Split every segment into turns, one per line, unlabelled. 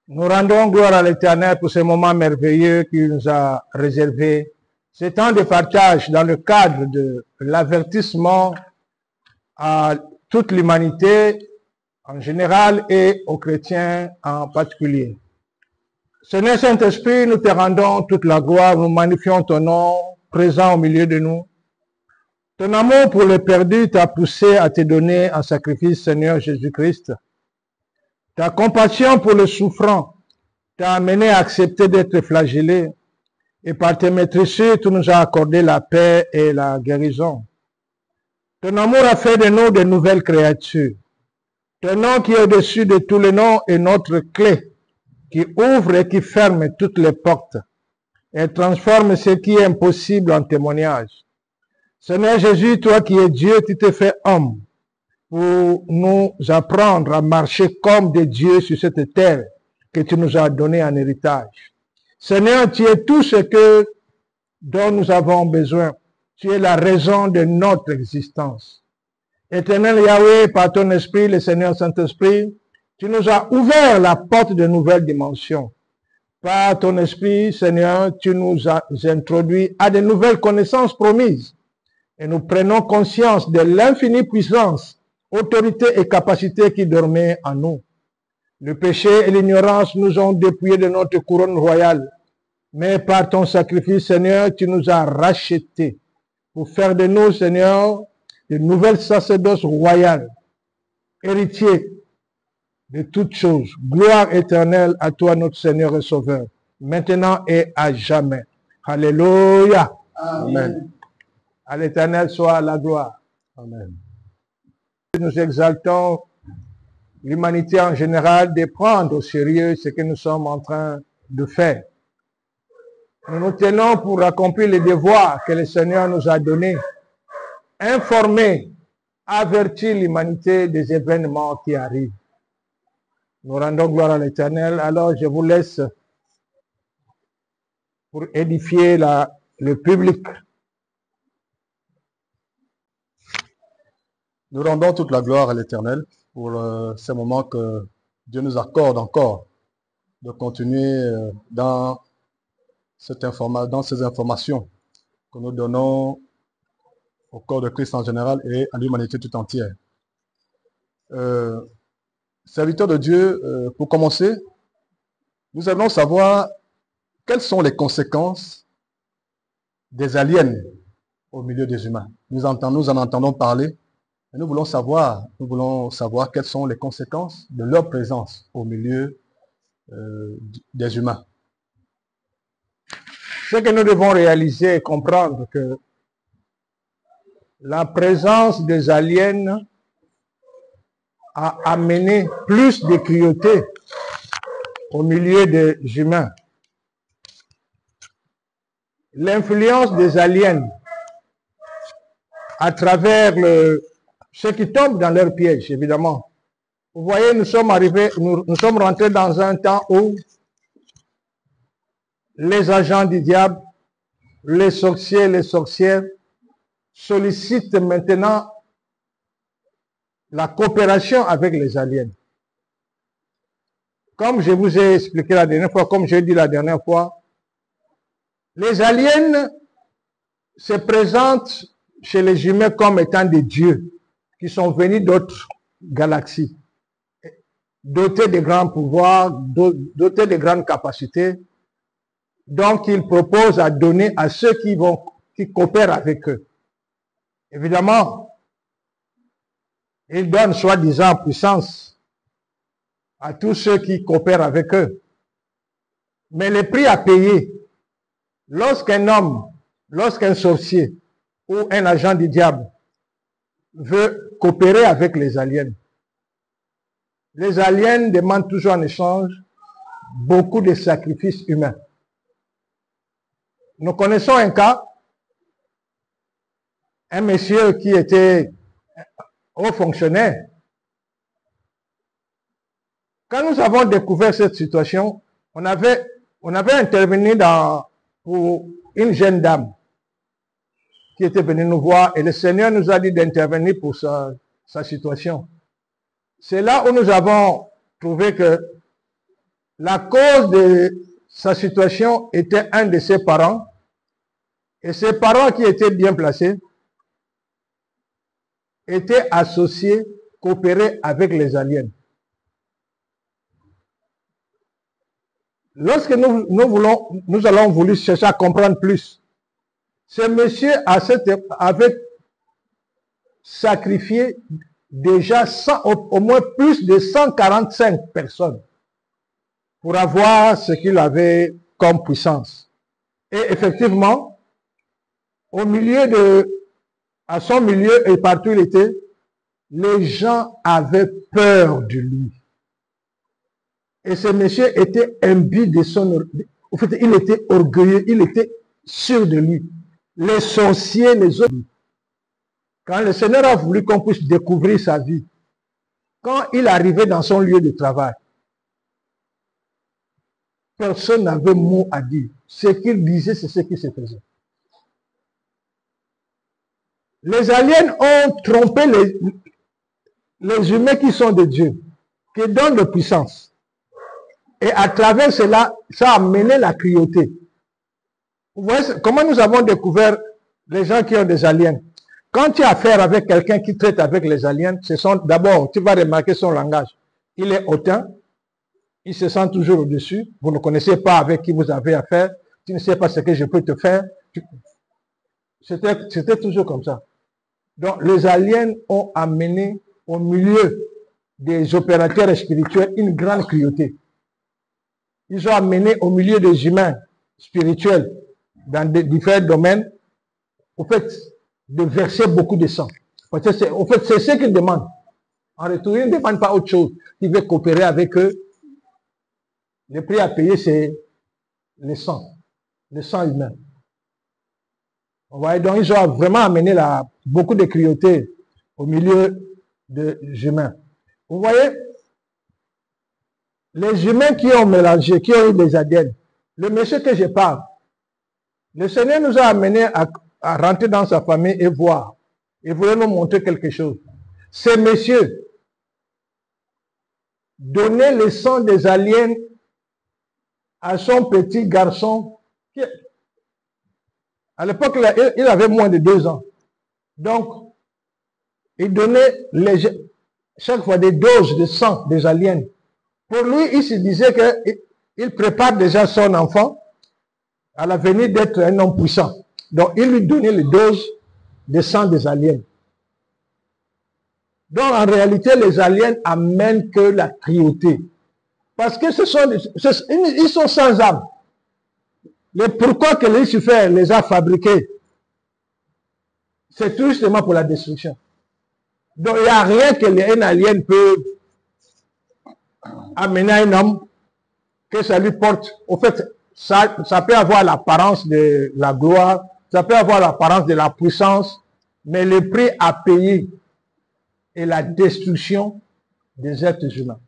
Nous rendons gloire à l'Éternel pour ce moment merveilleux qu'il nous a réservé. Ce temps de partage dans le cadre de l'avertissement à toute l'humanité en général et aux chrétiens en particulier. Seigneur Saint-Esprit, nous te rendons toute la gloire, nous magnifions ton nom présent au milieu de nous. Ton amour pour les perdus t'a poussé à te donner en sacrifice, Seigneur Jésus-Christ. Ta compassion pour le souffrant t'a amené à accepter d'être flagellé. Et par tes maîtresses, tu nous as accordé la paix et la guérison. Ton amour a fait de nous de nouvelles créatures. Ton nom qui est au-dessus de tous les noms est notre clé, qui ouvre et qui ferme toutes les portes et transforme ce qui est impossible en témoignage. Seigneur Jésus, toi qui es Dieu, tu t'es fait homme pour nous apprendre à marcher comme des dieux sur cette terre que tu nous as donné en héritage. Seigneur, tu es tout ce dont nous avons besoin. Tu es la raison de notre existence. Éternel Yahweh, par ton esprit, le Seigneur Saint-Esprit, tu nous as ouvert la porte de nouvelles dimensions. Par ton esprit, Seigneur, tu nous as introduits à de nouvelles connaissances promises. Et nous prenons conscience de l'infinie puissance, autorité et capacité qui dormaient en nous. Le péché et l'ignorance nous ont dépouillés de notre couronne royale. Mais par ton sacrifice, Seigneur, tu nous as rachetés pour faire de nous, Seigneur, de nouvelles sacerdoces royales, héritiers de toutes choses. Gloire éternelle à toi, notre Seigneur et Sauveur, maintenant et à jamais. Alléluia. Amen. À l'Éternel soit la gloire. Amen. Nous exaltons l'humanité en général de prendre au sérieux ce que nous sommes en train de faire. Nous nous tenons pour accomplir les devoirs que le Seigneur nous a donnés, informer, avertir l'humanité des événements qui arrivent. Nous rendons gloire à l'Éternel. Alors je vous laisse pour édifier le public.
Nous rendons toute la gloire à l'Éternel pour ces moments que Dieu nous accorde encore de continuer dans ces informations que nous donnons au corps de Christ en général et à l'humanité tout entière. Serviteurs de Dieu, pour commencer, nous allons savoir quelles sont les conséquences des aliens au milieu des humains. Nous en entendons parler. Et nous voulons savoir quelles sont les conséquences de leur présence au milieu des humains.
Ce que nous devons réaliser et comprendre que la présence des aliens a amené plus de cruauté au milieu des humains. L'influence des aliens à travers ceux qui tombent dans leur piège, évidemment. Vous voyez, nous sommes rentrés dans un temps où les agents du diable, les sorciers, les sorcières sollicitent maintenant la coopération avec les aliens. Comme je vous ai expliqué la dernière fois, comme j'ai dit la dernière fois, les aliens se présentent chez les humains comme étant des dieux qui sont venus d'autres galaxies, dotés de grands pouvoirs, dotés de grandes capacités. Donc, ils proposent à donner à ceux qui coopèrent avec eux. Évidemment, ils donnent soi-disant puissance à tous ceux qui coopèrent avec eux. Mais le prix à payer, lorsqu'un homme, lorsqu'un sorcier ou un agent du diable veut coopérer avec les aliens demandent toujours en échange beaucoup de sacrifices humains. Nous connaissons un cas, un monsieur qui était haut fonctionnaire. Quand nous avons découvert cette situation, on avait intervenu pour une jeune dame qui était venue nous voir et le Seigneur nous a dit d'intervenir pour sa situation. C'est là où nous avons trouvé que La cause de sa situation était un de ses parents. Et ses parents qui étaient bien placés étaient associés, coopéraient avec les aliens. Lorsque nous allons voulu chercher à comprendre plus, ce monsieur avait sacrifié déjà au moins plus de 145 personnes pour avoir ce qu'il avait comme puissance. Et effectivement, à son milieu et partout où il était, les gens avaient peur de lui. Et ce monsieur était imbu de son... En fait, il était orgueilleux, il était sûr de lui. Les sorciers, les autres. Quand le Seigneur a voulu qu'on puisse découvrir sa vie, quand il arrivait dans son lieu de travail, personne n'avait mot à dire. Ce qu'il disait, c'est ce qui se faisait. Les aliens ont trompé les humains qui sont de Dieu, qui donnent de puissance. Et à travers cela, ça a mené la cruauté. Vous voyez comment nous avons découvert les gens qui ont des aliens. Quand tu as affaire avec quelqu'un qui traite avec les aliens, d'abord, tu vas remarquer son langage. Il est hautain, il se sent toujours au-dessus. Vous ne connaissez pas avec qui vous avez affaire. Tu ne sais pas ce que je peux te faire. C'était toujours comme ça. Donc, les aliens ont amené au milieu des opérateurs spirituels une grande cruauté. Ils ont amené au milieu des humains spirituels dans différents domaines, au fait, de verser beaucoup de sang. Au fait, c'est ce qu'ils demandent. En retour, ils ne demandent pas autre chose. Ils veulent coopérer avec eux. Le prix à payer, c'est le sang humain. Ouais, donc, ils ont vraiment amené beaucoup de cruauté au milieu des humains. Vous voyez, les humains qui ont mélangé, qui ont eu des ADN, le monsieur que je parle, le Seigneur nous a amené à rentrer dans sa famille et voir. Il voulait nous montrer quelque chose. Ces messieurs donnaient le sang des aliens à son petit garçon qui, à l'époque, il avait moins de 2 ans. Donc, il donnait chaque fois des doses de sang des aliens. Pour lui, il se disait qu'il prépare déjà son enfant à l'avenir d'être un homme puissant. Donc, il lui donnait les doses de sang des aliens. Donc, en réalité, les aliens amènent que la cruauté. Parce que ils sont sans âme. Mais pourquoi que Lucifer les a fabriqués? C'est tout justement pour la destruction. Donc, il n'y a rien que un alien peut amener à un homme que ça lui porte. Au fait, ça peut avoir l'apparence de la gloire, ça peut avoir l'apparence de la puissance, mais le prix à payer est la destruction des êtres humains.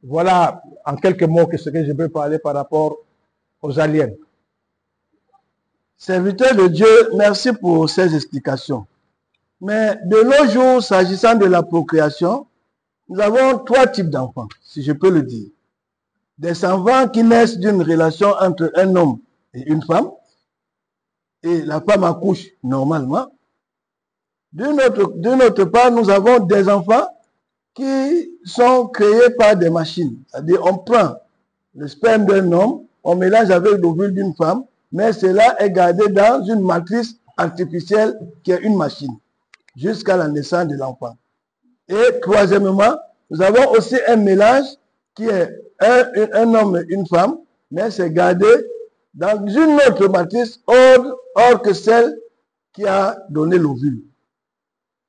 Voilà en quelques mots ce que je peux parler par rapport aux aliens.
Serviteur de Dieu, merci pour ces explications. Mais de nos jours, s'agissant de la procréation, nous avons 3 types d'enfants, si je peux le dire. Des enfants qui naissent d'une relation entre un homme et une femme, et la femme accouche normalement. D'une autre part, nous avons des enfants qui sont créés par des machines. C'est-à-dire, on prend le sperme d'un homme, on mélange avec l'ovule d'une femme, mais cela est gardé dans une matrice artificielle qui est une machine, jusqu'à la naissance de l'enfant. Et troisièmement, nous avons aussi un mélange qui est un homme et une femme, mais c'est gardé dans une autre matrice hors que celle qui a donné l'ovule.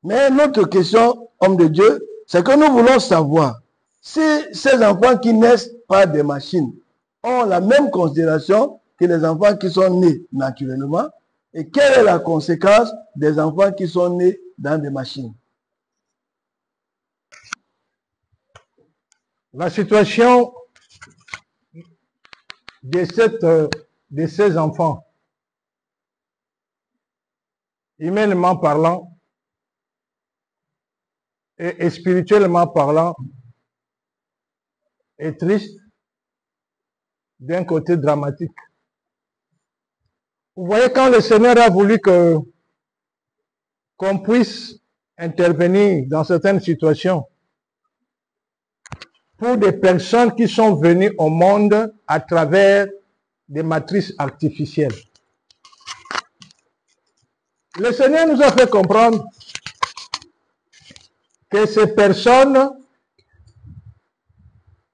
Mais notre question, homme de Dieu, c'est que nous voulons savoir si ces enfants qui naissent par des machines ont la même considération que les enfants qui sont nés naturellement, et quelle est la conséquence des enfants qui sont nés dans des machines.
La situation de ces enfants, humainement parlant et spirituellement parlant, et triste, d'un côté dramatique. Vous voyez, quand le Seigneur a voulu qu'on puisse intervenir dans certaines situations pour des personnes qui sont venues au monde à travers des matrices artificielles. Le Seigneur nous a fait comprendre que ces personnes,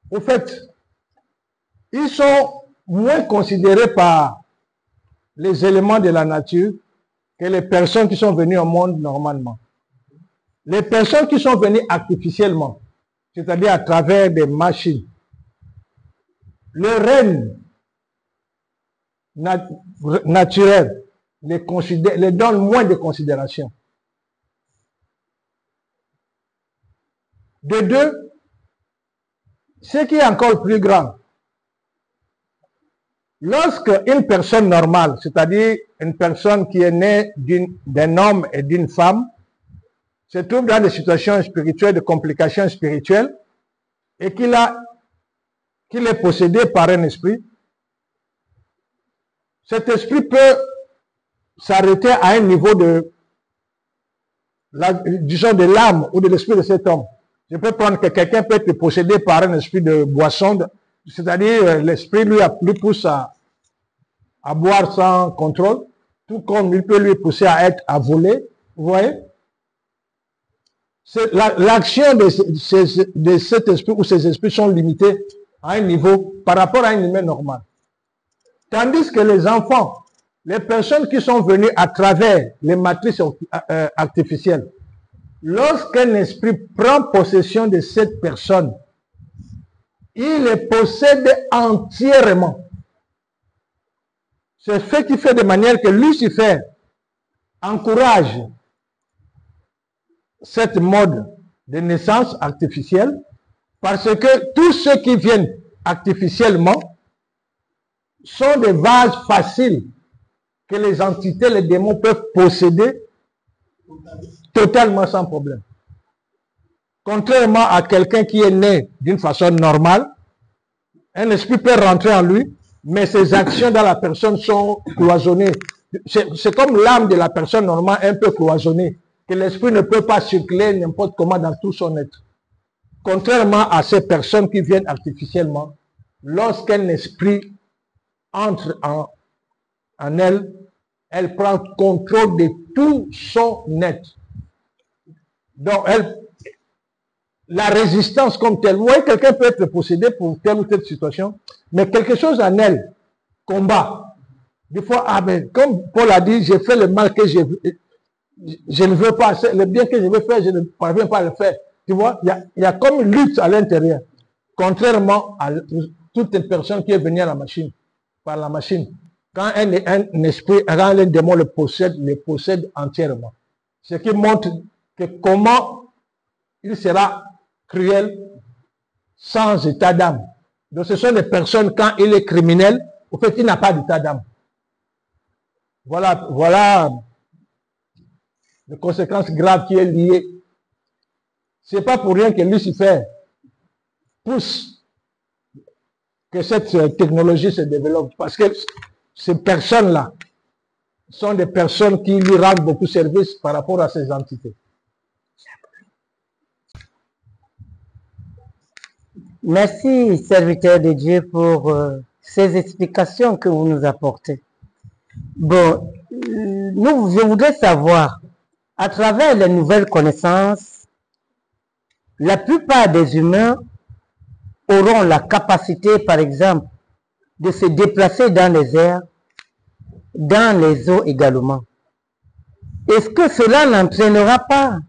au fait, ils sont moins considérés par les éléments de la nature que les personnes qui sont venues au monde normalement. Les personnes qui sont venues artificiellement, c'est-à-dire à travers des machines, le règne naturel les donne moins de considération. De deux, ce qui est encore plus grand, lorsque une personne normale, c'est-à-dire une personne qui est née d'un homme et d'une femme, se trouve dans des situations spirituelles, de complications spirituelles, et qu'il est possédé par un esprit, cet esprit peut s'arrêter à un niveau disons, de l'âme ou de l'esprit de cet homme. Je peux prendre que quelqu'un peut être possédé par un esprit de boisson, c'est-à-dire l'esprit lui pousse à boire sans contrôle, tout comme il peut lui pousser à voler. Vous voyez? L'action de cet esprit ou ces esprits sont limités à un niveau par rapport à un humain normal. Tandis que les enfants, les personnes qui sont venues à travers les matrices artificielles, lorsqu'un esprit prend possession de cette personne, il les possède entièrement. C'est ce qui fait de manière que Lucifer encourage cette mode de naissance artificielle, parce que tous ceux qui viennent artificiellement sont des vases faciles que les entités, les démons peuvent posséder totalement sans problème. Contrairement à quelqu'un qui est né d'une façon normale, un esprit peut rentrer en lui, mais ses actions dans la personne sont cloisonnées. C'est comme l'âme de la personne normale, un peu cloisonnée, que l'esprit ne peut pas circuler n'importe comment dans tout son être. Contrairement à ces personnes qui viennent artificiellement, lorsqu'un esprit entre en elle, elle prend contrôle de tout son être. Donc, la résistance comme telle, vous voyez, quelqu'un peut être possédé pour telle ou telle situation, mais quelque chose en elle combat. Des fois, comme Paul a dit, j'ai fait le mal que je ne veux pas, le bien que je veux faire, je ne parviens pas à le faire. Tu vois, il y a comme une lutte à l'intérieur. Contrairement à toute une personne qui est venue à la machine, par la machine. Quand un esprit, quand un démon le possède entièrement. Ce qui montre que comment il sera cruel sans état d'âme. Donc ce sont des personnes, quand il est criminel, au fait, il n'a pas d'état d'âme. Voilà les conséquences graves qui est liées. C'est pas pour rien que Lucifer pousse que cette technologie se développe. Parce que ces personnes-là sont des personnes qui lui rendent beaucoup de service par rapport à ces entités.
Merci, serviteur de Dieu, pour ces explications que vous nous apportez. Bon, je voudrais savoir, à travers les nouvelles connaissances, la plupart des humains auront la capacité, par exemple, de se déplacer dans les airs, dans les eaux également. Est-ce que cela n'entraînera pas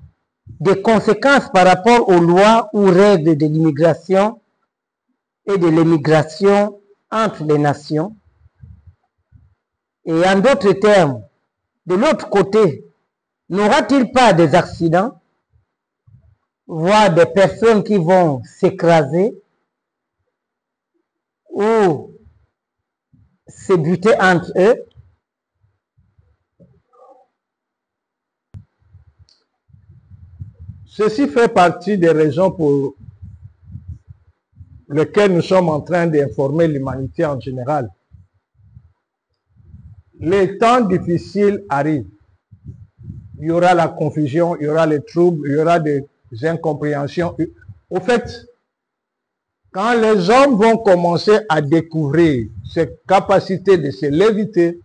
des conséquences par rapport aux lois ou règles de l'immigration et de l'émigration entre les nations? Et en d'autres termes, de l'autre côté, n'aura-t-il pas des accidents, voire des personnes qui vont s'écraser ou se buter entre eux?
Ceci fait partie des raisons pour lequel nous sommes en train d'informer l'humanité en général. Les temps difficiles arrivent. Il y aura la confusion, il y aura les troubles, il y aura des incompréhensions. Au fait, quand les hommes vont commencer à découvrir cette capacité de se léviter,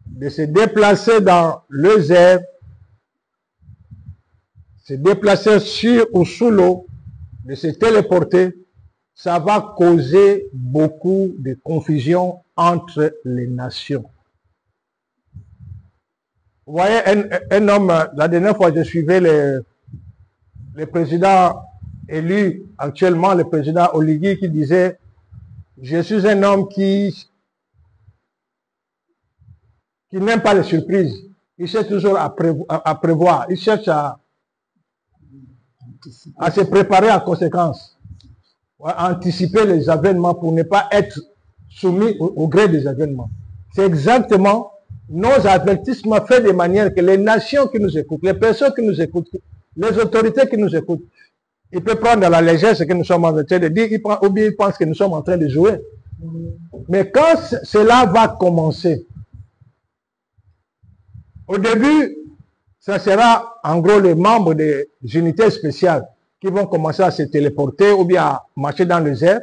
de se déplacer dans les airs, se déplacer sur ou sous l'eau, de se téléporter, ça va causer beaucoup de confusion entre les nations. Vous voyez, un homme, la dernière fois je suivais le président élu actuellement, le président Oligui, qui disait, je suis un homme qui n'aime pas les surprises. Il cherche toujours à prévoir. Il cherche à se préparer en conséquence. À anticiper les événements pour ne pas être soumis au gré des événements. C'est exactement nos avertissements faits de manière que les nations qui nous écoutent, les personnes qui nous écoutent, les autorités qui nous écoutent, ils peuvent prendre à la légère ce que nous sommes en train de dire, ou bien ils pensent que nous sommes en train de jouer. Mais quand cela va commencer, au début, ça sera en gros les membres des unités spéciales qui vont commencer à se téléporter ou bien à marcher dans les airs.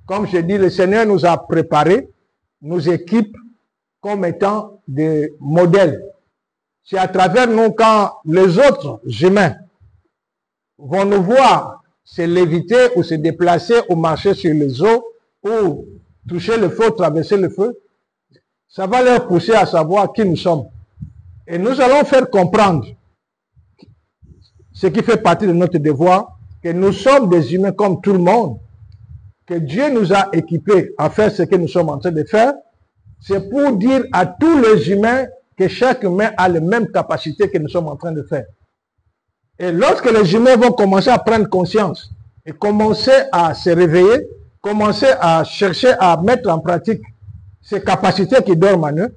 Comme je dis, le Seigneur nous a préparés, nous équipe comme étant des modèles. C'est à travers nous quand les autres humains vont nous voir se léviter ou se déplacer ou marcher sur les eaux ou toucher le feu, traverser le feu, ça va leur pousser à savoir qui nous sommes. Et nous allons faire comprendre ce qui fait partie de notre devoir, que nous sommes des humains comme tout le monde, que Dieu nous a équipés à faire ce que nous sommes en train de faire. C'est pour dire à tous les humains que chaque humain a les mêmes capacités que nous sommes en train de faire. Et lorsque les humains vont commencer à prendre conscience et commencer à se réveiller, commencer à chercher à mettre en pratique ces capacités qui dorment en eux,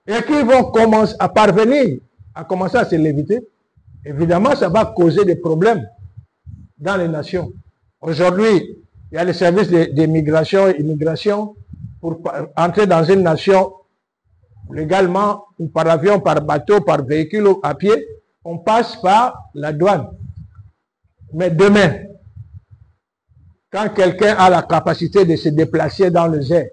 et qu'ils vont commencer à parvenir à commencer à se léviter, évidemment, ça va causer des problèmes dans les nations. Aujourd'hui, il y a les services d'immigration et immigration pour entrer dans une nation légalement, ou par avion, par bateau, par véhicule ou à pied, on passe par la douane. Mais demain, quand quelqu'un a la capacité de se déplacer dans les airs,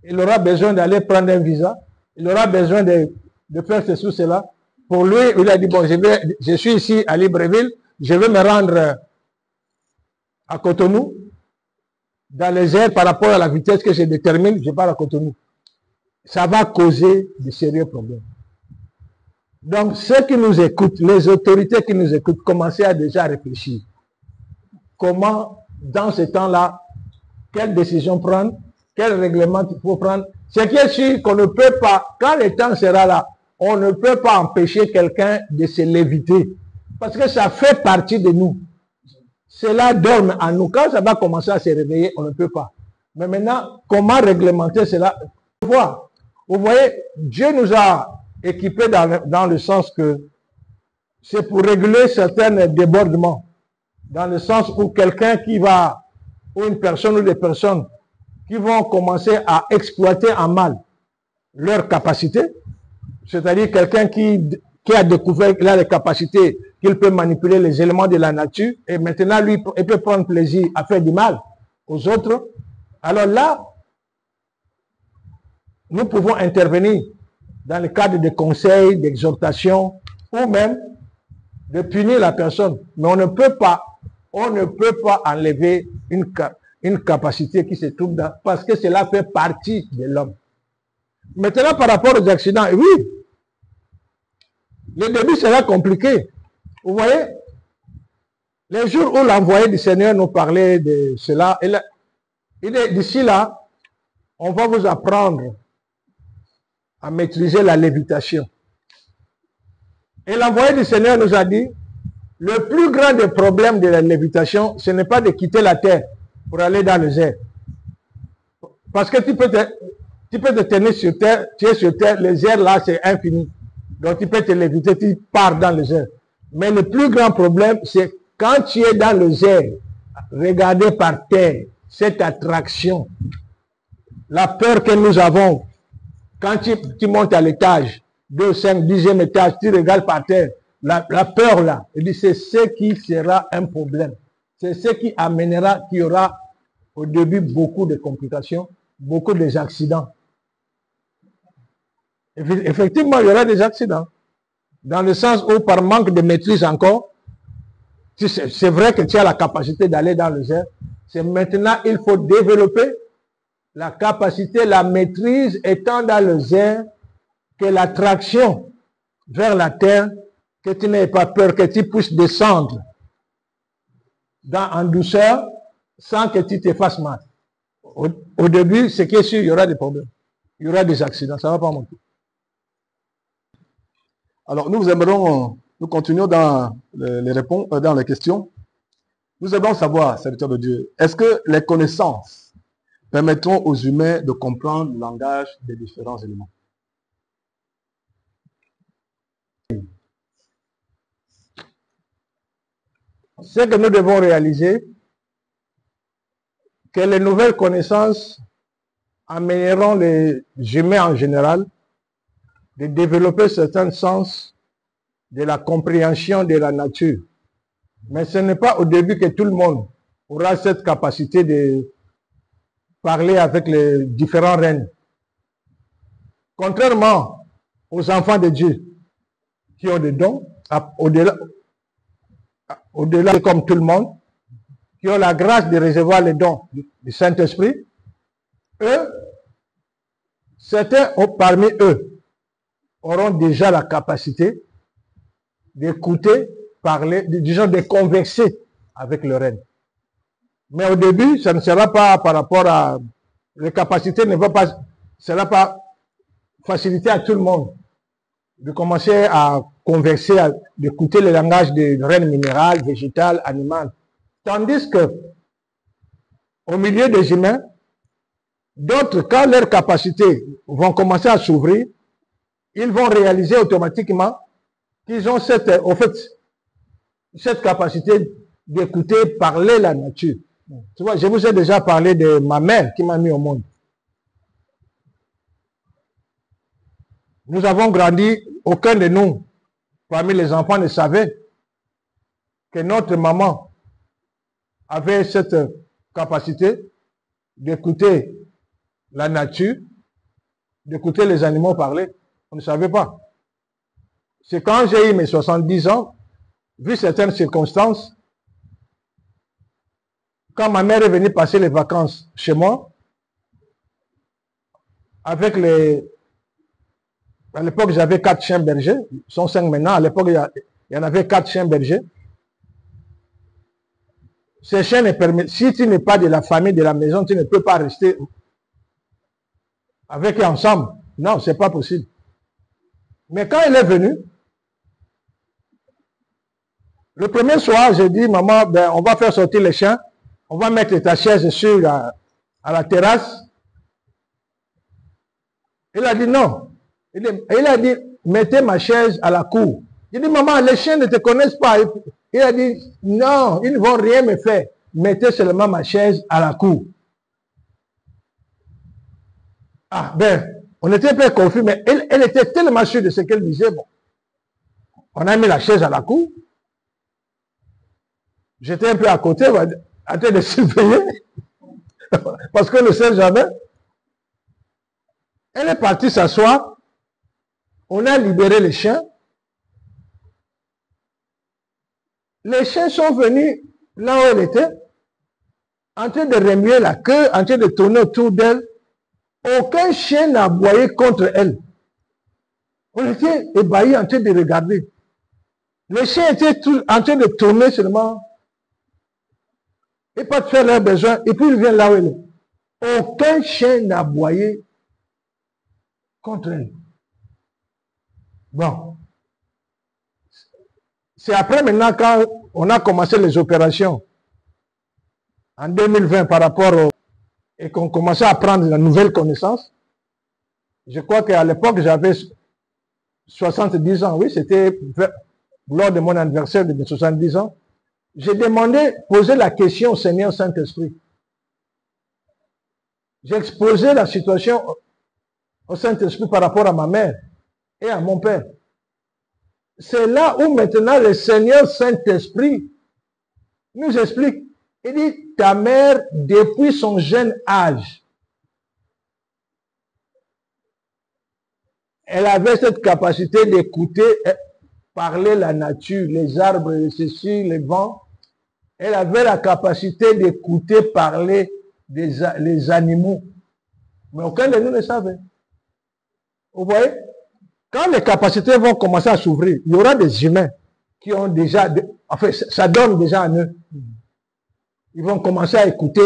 il aura besoin d'aller prendre un visa, il aura besoin de faire ceci ou cela. Pour lui, il a dit, bon, je suis ici à Libreville, je vais me rendre à Cotonou, dans les airs par rapport à la vitesse que je détermine, je pars à Cotonou. Ça va causer de sérieux problèmes. Donc, ceux qui nous écoutent, les autorités qui nous écoutent, commencez à déjà réfléchir. Comment, dans ce temps-là, quelle décision prendre, quel règlement il faut prendre. Ce qui est sûr qu'on ne peut pas, quand le temps sera là, on ne peut pas empêcher quelqu'un de se léviter. Parce que ça fait partie de nous. Cela dorme en nous. Quand ça va commencer à se réveiller, on ne peut pas. Mais maintenant, comment réglementer cela? Vous voyez, Dieu nous a équipés dans le sens que c'est pour réguler certains débordements. Dans le sens où quelqu'un qui va, ou une personne ou des personnes qui vont commencer à exploiter en mal leurs capacités, c'est-à-dire quelqu'un qui a découvert qu'il a les capacités, qu'il peut manipuler les éléments de la nature, et maintenant lui, il peut prendre plaisir à faire du mal aux autres. Alors là, nous pouvons intervenir dans le cadre de conseils, d'exhortation, ou même de punir la personne. Mais on ne peut pas enlever une capacité qui se trouve dans, parce que cela fait partie de l'homme. Maintenant, par rapport aux accidents, oui, le début sera compliqué. Vous voyez, les jours où l'envoyé du Seigneur nous parlait de cela, il est d'ici là, on va vous apprendre à maîtriser la lévitation. Et l'envoyé du Seigneur nous a dit, le plus grand des problèmes de la lévitation, ce n'est pas de quitter la terre pour aller dans les airs. Parce que tu peux te tenir sur terre, tu es sur terre, les airs là c'est infini. Donc tu peux te léviter, tu pars dans les airs. Mais le plus grand problème, c'est quand tu es dans les airs, regarder par terre, cette attraction, la peur que nous avons, quand tu montes à l'étage, 2, 5, 10e étage, tu regardes par terre, la peur là, il dit c'est ce qui sera un problème. C'est ce qui amènera qu'il y aura au début beaucoup de complications, beaucoup d'accidents. Effectivement, il y aura des accidents. Dans le sens où par manque de maîtrise encore, c'est vrai que tu as la capacité d'aller dans les airs. C'est maintenant, il faut développer la capacité, la maîtrise étant dans les airs, que l'attraction vers la terre, que tu n'aies pas peur, que tu puisses descendre en douceur sans que tu te fasses mal. Au début, ce qui est sûr, il y aura des problèmes. Il y aura des accidents, ça ne va pas monter.
Alors, nous continuons dans les réponses, dans les questions. Nous aimerions savoir, serviteur de Dieu, est-ce que les connaissances permettront aux humains de comprendre le langage des différents éléments?
Ce que nous devons réaliser, que les nouvelles connaissances amèneront les humains en général de développer certains sens de la compréhension de la nature. Mais ce n'est pas au début que tout le monde aura cette capacité de parler avec les différents règnes. Contrairement aux enfants de Dieu qui ont des dons, au-delà comme tout le monde, qui ont la grâce de recevoir les dons du Saint-Esprit, eux, certains parmi eux auront déjà la capacité d'écouter, parler, disons de converser avec le règne. Mais au début, ça ne sera pas par rapport à... Les capacités ne vont pas... sera pas facilité à tout le monde de commencer à converser, d'écouter le langage des règnes minéral, végétal, animal. Tandis que, au milieu des humains, d'autres, quand leurs capacités vont commencer à s'ouvrir, ils vont réaliser automatiquement qu'ils ont cette capacité d'écouter, parler la nature. Tu vois, je vous ai déjà parlé de ma mère qui m'a mis au monde. Nous avons grandi, aucun de nous, parmi les enfants, ne savait que notre maman avait cette capacité d'écouter la nature, d'écouter les animaux parler. On ne savait pas. C'est quand j'ai eu mes 70 ans, vu certaines circonstances, quand ma mère est venue passer les vacances chez moi, avec à l'époque j'avais 4 chiens bergers, ils sont 5 maintenant, à l'époque il y en avait 4 chiens bergers. Ces chiens ne permettent, si tu n'es pas de la famille, de la maison, tu ne peux pas rester avec eux ensemble. Non, c'est pas possible. Mais quand elle est venue, le premier soir, j'ai dit, maman, ben, on va faire sortir les chiens, on va mettre ta chaise sur à la terrasse. Il a dit non. Il a dit, mettez ma chaise à la cour. J'ai dit, maman, les chiens ne te connaissent pas. Il a dit, non, ils ne vont rien me faire. Mettez seulement ma chaise à la cour. Ah, ben, on était un peu confus, mais elle était tellement sûre de ce qu'elle disait. Bon, on a mis la chaise à la cour. J'étais un peu à côté, en train de surveiller, parce qu'on ne sait jamais. Elle est partie s'asseoir. On a libéré les chiens. Les chiens sont venus là où elle était, en train de remuer la queue, en train de tourner autour d'elle. Aucun chien n'a aboyé contre elle. On était ébahis en train de regarder. Les chiens étaient tous en train de tourner seulement et pas de faire leurs besoins. Et puis ils viennent là où elle est. Aucun chien n'a aboyé contre elle. Bon. C'est après maintenant quand on a commencé les opérations en 2020 par rapport et qu'on commençait à prendre la nouvelle connaissance. Je crois qu'à l'époque j'avais 70 ans. Oui, c'était lors de mon anniversaire de mes 70 ans. j'ai demandé, posé la question au Seigneur Saint-Esprit. J'ai exposé la situation au Saint-Esprit par rapport à ma mère et à mon père. C'est là où maintenant le Seigneur Saint-Esprit nous explique. Il dit, ta mère, depuis son jeune âge, elle avait cette capacité d'écouter, parler la nature, les arbres, ceci, les vents. Elle avait la capacité d'écouter, parler les animaux. Mais aucun de nous ne savait. Vous voyez? Quand les capacités vont commencer à s'ouvrir, il y aura des humains qui ont déjà, enfin, ça donne déjà en eux. Ils vont commencer à écouter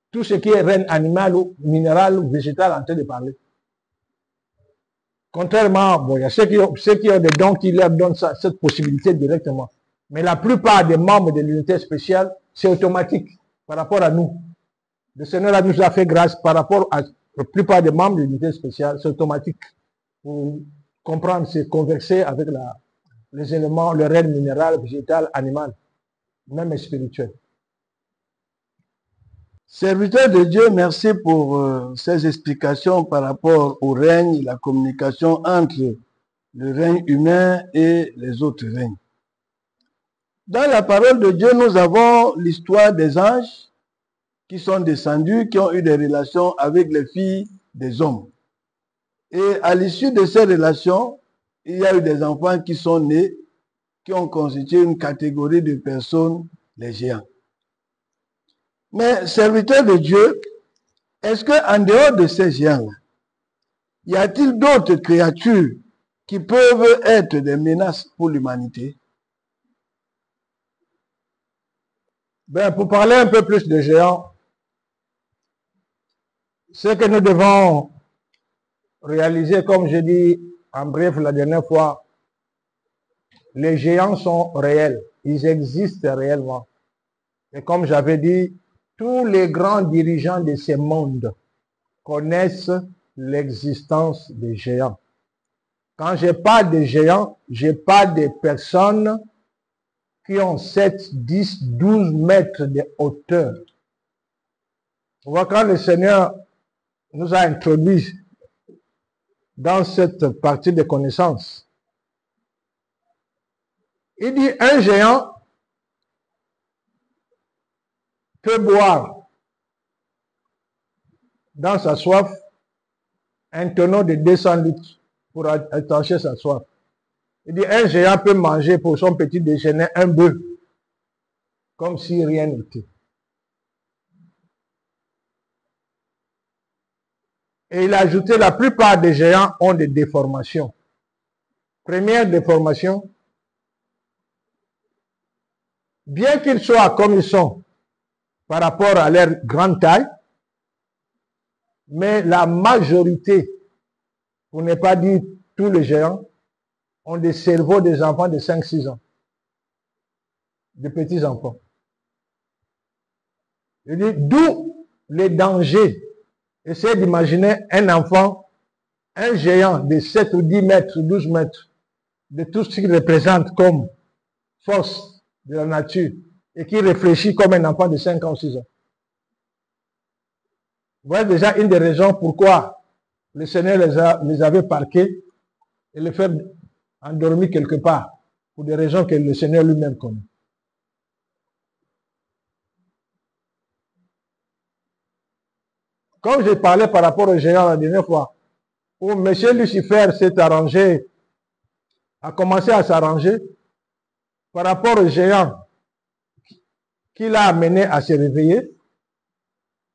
tout ce qui est règne animal ou minéral ou végétal en train de parler. Contrairement, bon, il y a ceux qui ont des dons qui leur donnent cette possibilité directement. Mais la plupart des membres de l'unité spéciale, c'est automatique par rapport à nous. Le Seigneur nous a fait grâce par rapport à la plupart des membres de l'unité spéciale, c'est automatique. Pour comprendre, c'est converser avec les éléments, le règne minéral, végétal, animal, même spirituel.
Serviteur de Dieu, merci pour ces explications par rapport au règne, la communication entre le règne humain et les autres règnes. Dans la parole de Dieu, nous avons l'histoire des anges qui sont descendus, qui ont eu des relations avec les filles des hommes. Et à l'issue de ces relations, il y a eu des enfants qui sont nés, qui ont constitué une catégorie de personnes, les géants. Mais, serviteur de Dieu, est-ce qu'en dehors de ces géants-là, y a-t-il d'autres créatures qui peuvent être des menaces pour l'humanité?
Ben, pour parler un peu plus de géants, ce que nous devons réaliser, comme je dis en bref la dernière fois, les géants sont réels, ils existent réellement. Et comme j'avais dit, tous les grands dirigeants de ces mondes connaissent l'existence des géants. Quand je parle de géants, je parle de personnes qui ont 7, 10, 12 mètres de hauteur. On voit quand le Seigneur nous a introduits dans cette partie de connaissances. Il dit, un géant peut boire dans sa soif un tonneau de 200 litres pour étancher sa soif. Il dit, un géant peut manger pour son petit déjeuner un bœuf, comme si rien n'était. Et il a ajouté, la plupart des géants ont des déformations. Première déformation, bien qu'ils soient comme ils sont par rapport à leur grande taille, mais la majorité, pour ne pas dire tous les géants, ont des cerveaux des enfants de 5-6 ans, de petits enfants. Il dit, d'où les dangers. Essayez d'imaginer un enfant, un géant de 7 ou 10 mètres, 12 mètres, de tout ce qu'il représente comme force de la nature, et qui réfléchit comme un enfant de 5 ans ou 6 ans. Voilà déjà une des raisons pourquoi le Seigneur les avait parqués et les fait endormir quelque part, pour des raisons que le Seigneur lui-même connaît. Comme j'ai parlé par rapport aux géants la dernière fois, où M. Lucifer s'est arrangé, a commencé à s'arranger par rapport aux géants qui l'a amené à se réveiller,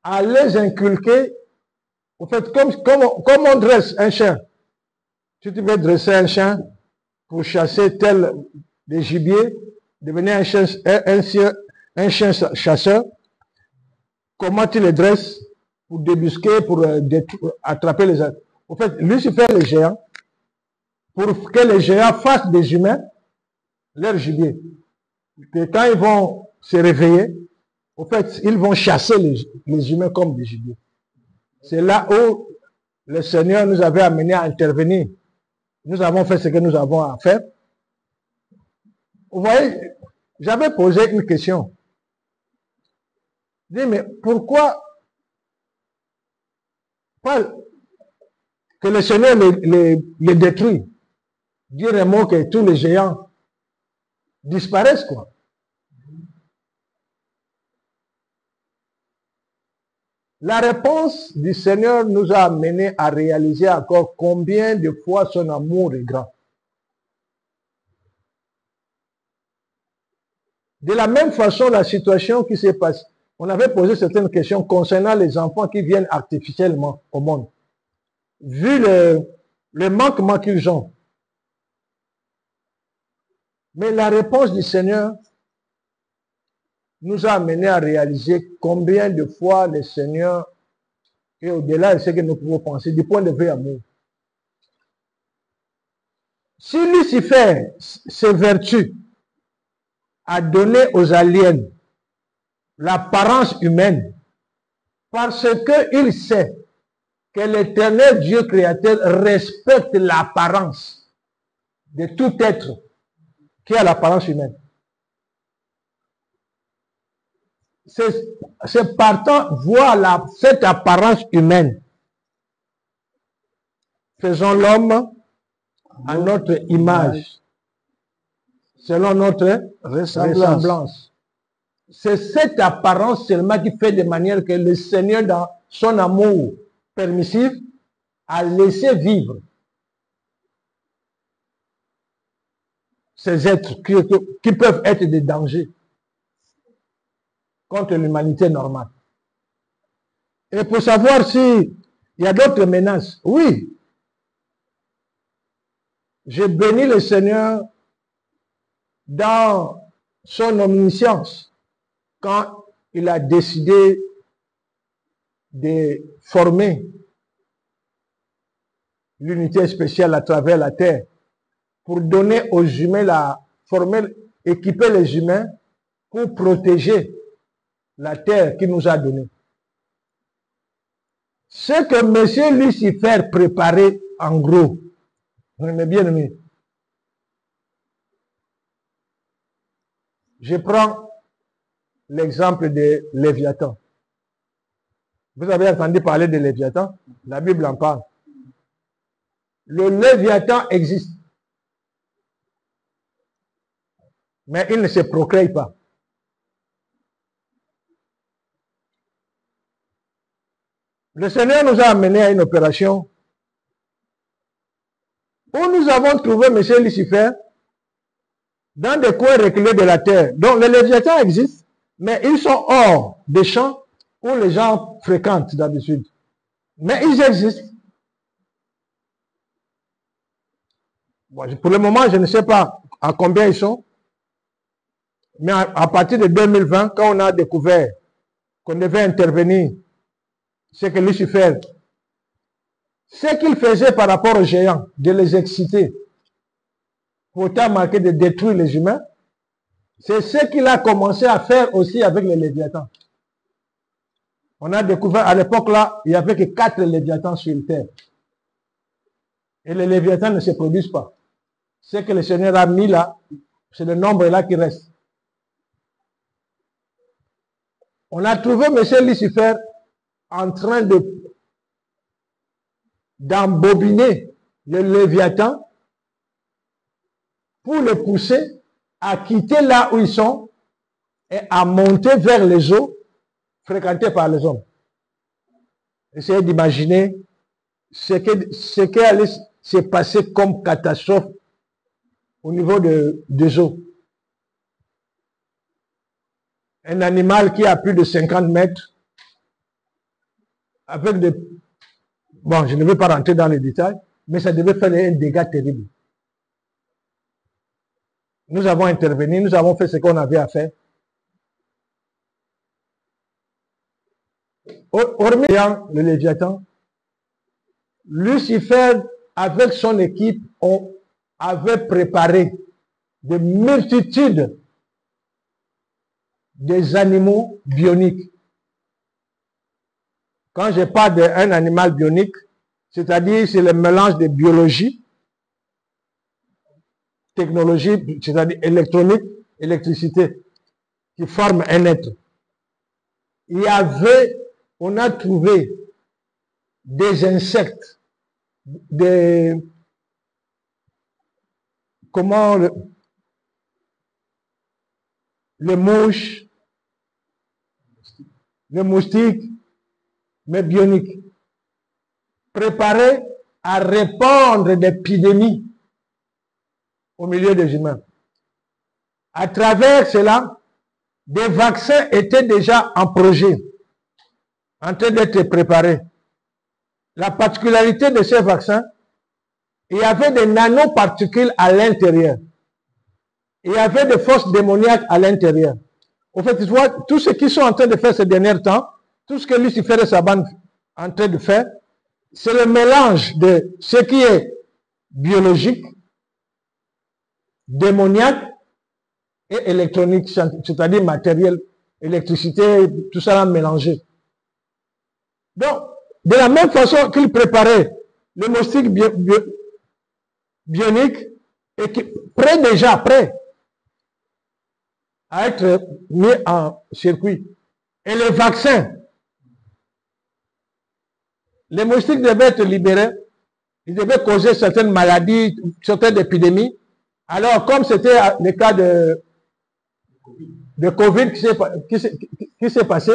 à les inculquer, en fait, comme on dresse un chien. Si tu veux dresser un chien pour chasser tel des gibiers, devenir un chien chasseur, comment tu le dresses pour débusquer, pour attraper les autres. En fait, Lucifer les géants, pour que les géants fassent des humains leur gibier. Que quand ils vont se réveiller, en fait, ils vont chasser les humains comme des gibiers. C'est là où le Seigneur nous avait amené à intervenir. Nous avons fait ce que nous avons à faire. Vous voyez, j'avais posé une question. Je dis, mais pourquoi pas que le Seigneur les détruit? Dire un mot que tous les géants disparaissent, quoi. La réponse du Seigneur nous a amené à réaliser encore combien de fois son amour est grand. De la même façon, la situation qui s'est passée, on avait posé certaines questions concernant les enfants qui viennent artificiellement au monde. Vu le manquement qu'ils ont. Mais la réponse du Seigneur nous a amené à réaliser combien de fois le Seigneur est au-delà de ce que nous pouvons penser du point de vue amour. Si Lucifer, ses vertus, a donné aux aliens l'apparence humaine, parce qu'il sait que l'Éternel Dieu créateur respecte l'apparence de tout être qui a l'apparence humaine. C'est partant voir cette apparence humaine. Faisons l'homme à notre image, selon notre ressemblance. C'est cette apparence seulement qui fait de manière que le Seigneur, dans son amour permissif, a laissé vivre ces êtres qui peuvent être des dangers contre l'humanité normale. Et pour savoir s'il y a d'autres menaces, oui. J'ai béni le Seigneur dans son omniscience quand il a décidé de former l'unité spéciale à travers la terre pour donner aux humains équiper les humains pour protéger la terre qu'il nous a donnée. Ce que M. Lucifer préparait en gros, mes bien-aimés, je prends l'exemple de Léviathan. Vous avez entendu parler de Léviathan? La Bible en parle. Le Léviathan existe. Mais il ne se procrée pas. Le Seigneur nous a amenés à une opération où nous avons trouvé M. Lucifer dans des coins reculés de la terre. Donc les Léviathans existent, mais ils sont hors des champs où les gens fréquentent d'habitude. Mais ils existent. Bon, pour le moment, je ne sais pas à combien ils sont. Mais à partir de 2020, quand on a découvert qu'on devait intervenir, c'est que Lucifer, ce qu'il faisait par rapport aux géants, de les exciter, pour autant marqué de détruire les humains, c'est ce qu'il a commencé à faire aussi avec les Léviathans. On a découvert, à l'époque là, il n'y avait que 4 Léviathans sur la terre. Et les Léviathans ne se produisent pas. Ce que le Seigneur a mis là, c'est le nombre là qui reste. On a trouvé M. Lucifer en train d'embobiner le Léviathan pour le pousser à quitter là où ils sont et à monter vers les eaux fréquentées par les hommes. Essayez d'imaginer ce qui allait se passer comme catastrophe au niveau des eaux. Un animal qui a plus de 50 mètres, avec des... Bon, je ne vais pas rentrer dans les détails, mais ça devait faire un dégât terrible. Nous avons intervenu, nous avons fait ce qu'on avait à faire. Hormis le Léviathan, Lucifer, avec son équipe, avait préparé de multitudes des animaux bioniques. Quand je parle d'un animal bionique, c'est-à-dire c'est le mélange de biologie, technologie, c'est-à-dire électronique, électricité qui forment un être. On a trouvé des insectes, les mouches, les moustiques, mais bioniques, préparés à répandre d'épidémies au milieu des humains. À travers cela, des vaccins étaient déjà en projet, en train d'être préparés. La particularité de ces vaccins, il y avait des nanoparticules à l'intérieur. Il y avait des forces démoniaques à l'intérieur. En fait, tu vois, tout ce qu'ils sont en train de faire ces derniers temps, tout ce que Lucifer et sa bande sont en train de faire, c'est le mélange de ce qui est biologique, démoniaque et électronique, c'est-à-dire matériel, électricité, tout ça mélangé. Donc, de la même façon qu'ils préparaient le moustique bionique, et qui prêt à être mis en circuit. Et les vaccins, les moustiques devaient être libérés, ils devaient causer certaines maladies, certaines épidémies. Alors, comme c'était le cas de Covid qui s'est passé,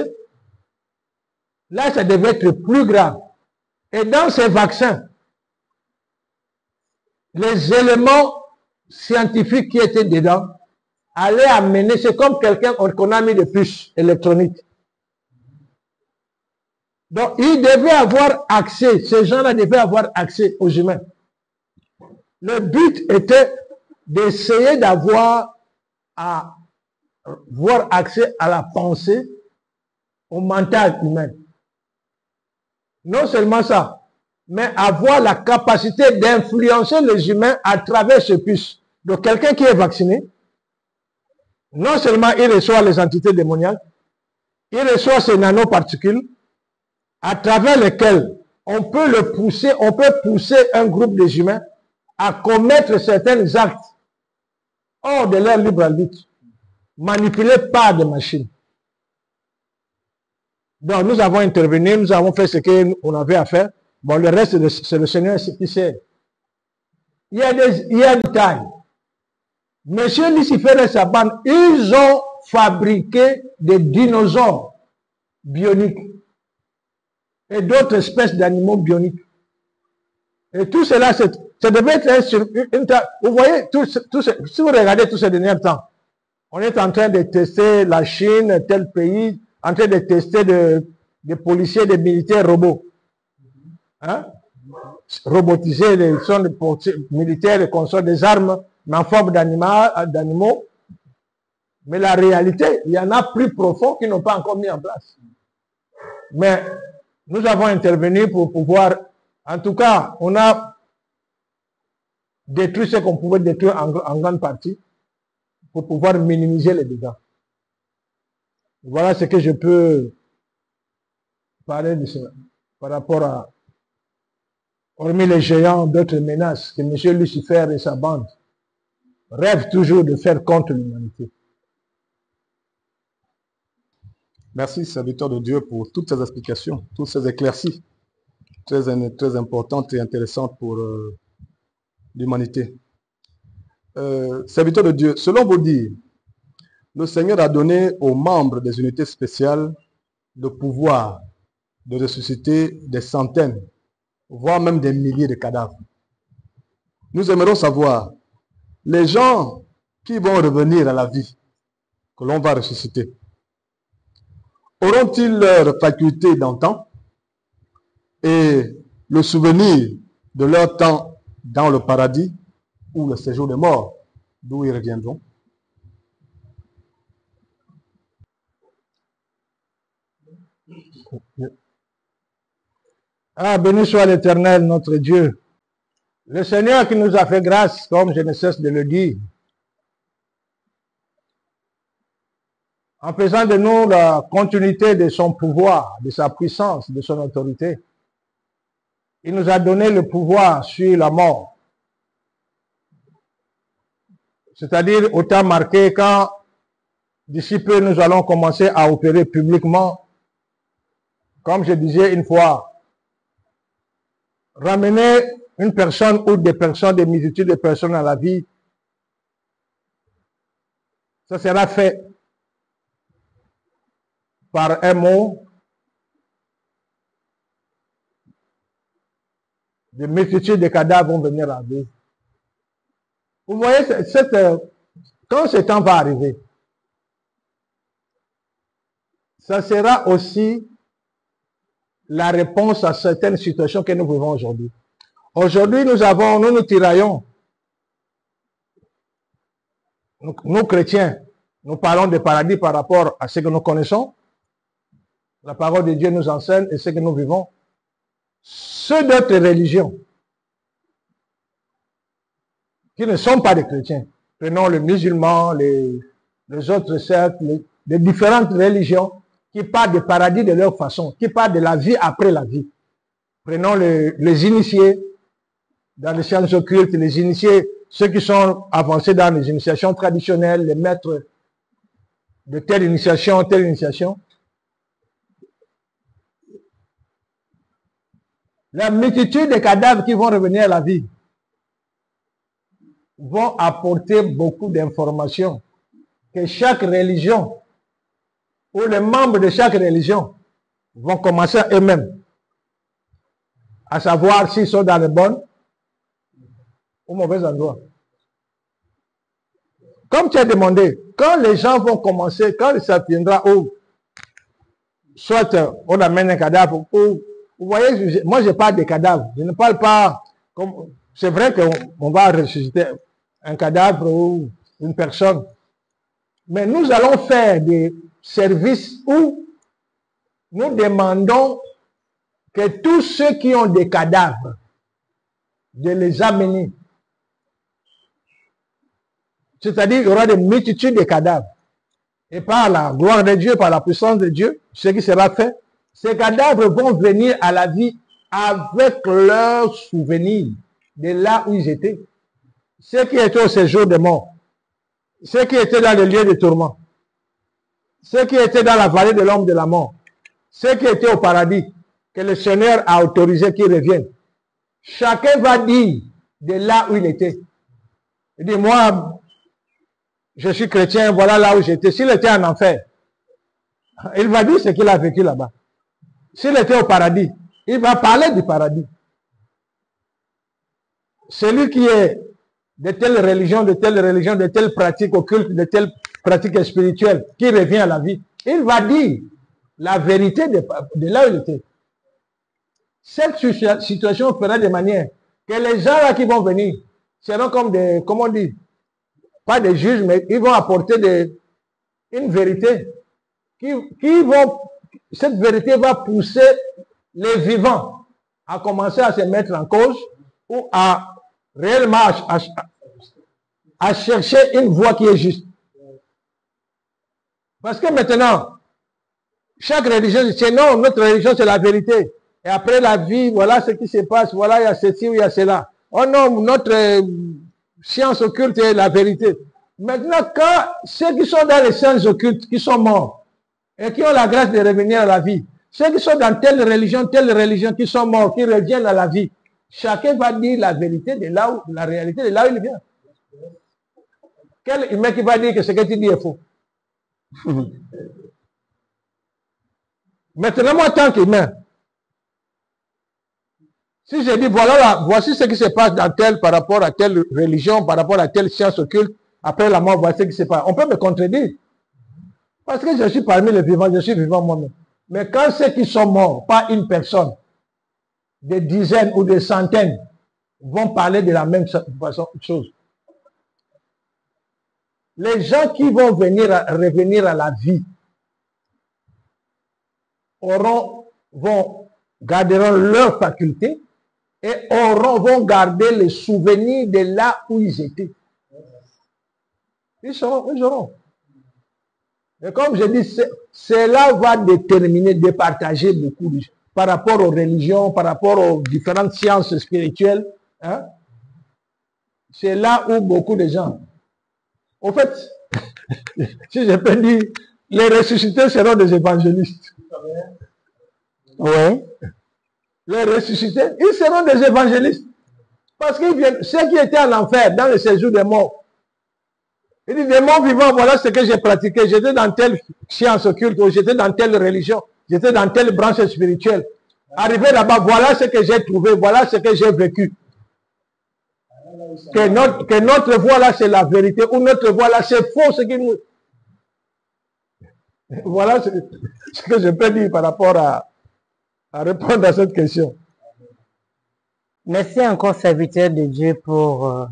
là, ça devait être plus grave. Et dans ces vaccins, les éléments scientifiques qui étaient dedans allaient amener, c'est comme quelqu'un qu'on a mis de puces électroniques. Donc, ils devaient avoir accès, ces gens-là devaient avoir accès aux humains. Le but était d'essayer d'avoir accès à la pensée, au mental humain. Non seulement ça, mais avoir la capacité d'influencer les humains à travers ce puce. Donc, quelqu'un qui est vacciné, non seulement il reçoit les entités démoniaques, il reçoit ces nanoparticules à travers lesquelles on peut pousser un groupe des humains à commettre certains actes hors de leur libre arbitre, manipulés par des machines. Donc, nous avons intervenu, nous avons fait ce qu'on avait à faire. Bon, le reste, c'est le Seigneur qui sait. Il y a des détails. Monsieur Lucifer et sa bande, ils ont fabriqué des dinosaures bioniques et d'autres espèces d'animaux bioniques. Et tout cela, ça devait être vous voyez, si vous regardez tous ces derniers temps, on est en train de tester la Chine, tel pays, en train de tester des policiers, des militaires robots. Hein? Robotisés, ils sont des militaires et consorts des armes, mais en forme d'animaux. Mais la réalité, il y en a plus profonds qui n'ont pas encore mis en place. Mais nous avons intervenu pour pouvoir, en tout cas, on a détruit ce qu'on pouvait détruire en grande partie pour pouvoir minimiser les dégâts. Voilà ce que je peux parler de cela par rapport à, hormis les géants, d'autres menaces que M. Lucifer et sa bande rêvent toujours de faire contre l'humanité.
Merci, serviteur de Dieu, pour toutes ces explications, toutes ces éclaircies, très importantes et intéressantes pour l'humanité. Serviteur de Dieu, selon vos dires, le Seigneur a donné aux membres des unités spéciales le pouvoir de ressusciter des centaines, voire même des milliers de cadavres. Nous aimerions savoir, les gens qui vont revenir à la vie, que l'on va ressusciter, auront-ils leur faculté d'antan et le souvenir de leur temps dans le paradis ou le séjour des morts, d'où ils reviendront?
Ah, béni soit l'Éternel, notre Dieu. Le Seigneur qui nous a fait grâce, comme je ne cesse de le dire, en faisant de nous la continuité de son pouvoir, de sa puissance, de son autorité. Il nous a donné le pouvoir sur la mort. c'est-à-dire au temps marqué, quand d'ici peu nous allons commencer à opérer publiquement, comme je disais une fois, ramener une personne ou des personnes, des multitudes de personnes à la vie, ça sera fait par un mot, des multitudes de cadavres vont venir à la vie. Vous voyez, quand ce temps va arriver, ça sera aussi la réponse à certaines situations que nous vivons aujourd'hui. Aujourd'hui, nous tiraillons. Nous, chrétiens, nous parlons de paradis par rapport à ce que nous connaissons. La parole de Dieu nous enseigne et ce que nous vivons. Ceux d'autres religions qui ne sont pas des chrétiens, prenons les musulmans, les autres sectes, les différentes religions qui parlent du paradis de leur façon, qui parlent de la vie après la vie. Prenons les initiés dans les sciences occultes, les initiés, ceux qui sont avancés dans les initiations traditionnelles, les maîtres de telle initiation, telle initiation. La multitude de cadavres qui vont revenir à la vie vont apporter beaucoup d'informations que chaque religion ou les membres de chaque religion vont commencer eux-mêmes à savoir s'ils sont dans le bon ou mauvais endroit. Comme tu as demandé, quand les gens vont commencer, quand ça viendra où soit on amène un cadavre, ou vous voyez, moi je parle des cadavres, je ne parle pas comme c'est vrai qu'on va ressusciter un cadavre ou une personne, mais nous allons faire des services où nous demandons que tous ceux qui ont des cadavres, de les amener. C'est-à-dire qu'il y aura des multitudes de cadavres. Et par la gloire de Dieu, par la puissance de Dieu, ce qui sera fait, ces cadavres vont venir à la vie avec leurs souvenirs de là où ils étaient. Ceux qui étaient au séjour des morts, ceux qui étaient dans le lieu de tourment, ceux qui étaient dans la vallée de l'homme de la mort, ceux qui étaient au paradis, que le Seigneur a autorisé qu'ils reviennent. Chacun va dire de là où il était. Il dit, moi, je suis chrétien, voilà là où j'étais. S'il était en enfer, il va dire ce qu'il a vécu là-bas. S'il était au paradis, il va parler du paradis. Celui qui est de telle religion, de telle pratique occulte, de telle pratique spirituelle, qui revient à la vie, il va dire la vérité de là où il était. Cette situation fera de manière que les gens là qui vont venir seront comme des, comment on dit, pas des juges, mais ils vont apporter une vérité cette vérité va pousser les vivants à commencer à se mettre en cause ou à réellement à chercher une voie qui est juste. Parce que maintenant, chaque religion dit non, notre religion c'est la vérité. Et après la vie, voilà ce qui se passe, voilà il y a ceci ou il y a cela. Oh non, notre science occulte est la vérité. Maintenant, quand ceux qui sont dans les sciences occultes, qui sont morts, et qui ont la grâce de revenir à la vie, ceux qui sont dans telle religion, qui sont morts, qui reviennent à la vie, chacun va dire la vérité de là où, la réalité de là où il vient. Quel humain qui va dire que ce que tu dis est faux? Maintenant, moi, en tant qu'humain, si je dis, voilà, voici ce qui se passe dans par rapport à telle religion, par rapport à telle science occulte, après la mort, voici ce qui se passe. On peut me contredire. Parce que je suis parmi les vivants, je suis vivant moi-même. Mais quand ceux qui sont morts, pas une personne, des dizaines ou des centaines, vont parler de la même chose. Les gens qui vont revenir à la vie garderont leur faculté et vont garder les souvenirs de là où ils étaient. Ils auront. Et comme je dis, cela va départager beaucoup de choses par rapport aux religions, par rapport aux différentes sciences spirituelles. Hein? C'est là où beaucoup de gens Au fait, si je peux dire, les ressuscités seront des évangélistes.
Oui.
Les ressuscités, ils seront des évangélistes. Parce qu'ils viennent, ceux qui étaient en enfer, dans le séjour des morts. Il dit, des morts vivants, voilà ce que j'ai pratiqué. J'étais dans telle science occulte, ou j'étais dans telle religion, j'étais dans telle branche spirituelle. Arrivé là-bas, voilà ce que j'ai trouvé, voilà ce que j'ai vécu. Que notre voix là, c'est la vérité, ou notre voix là, c'est faux, ce qui nous... Voilà ce que je peux dire par rapport à répondre à cette question.
Merci encore, serviteur de Dieu, pour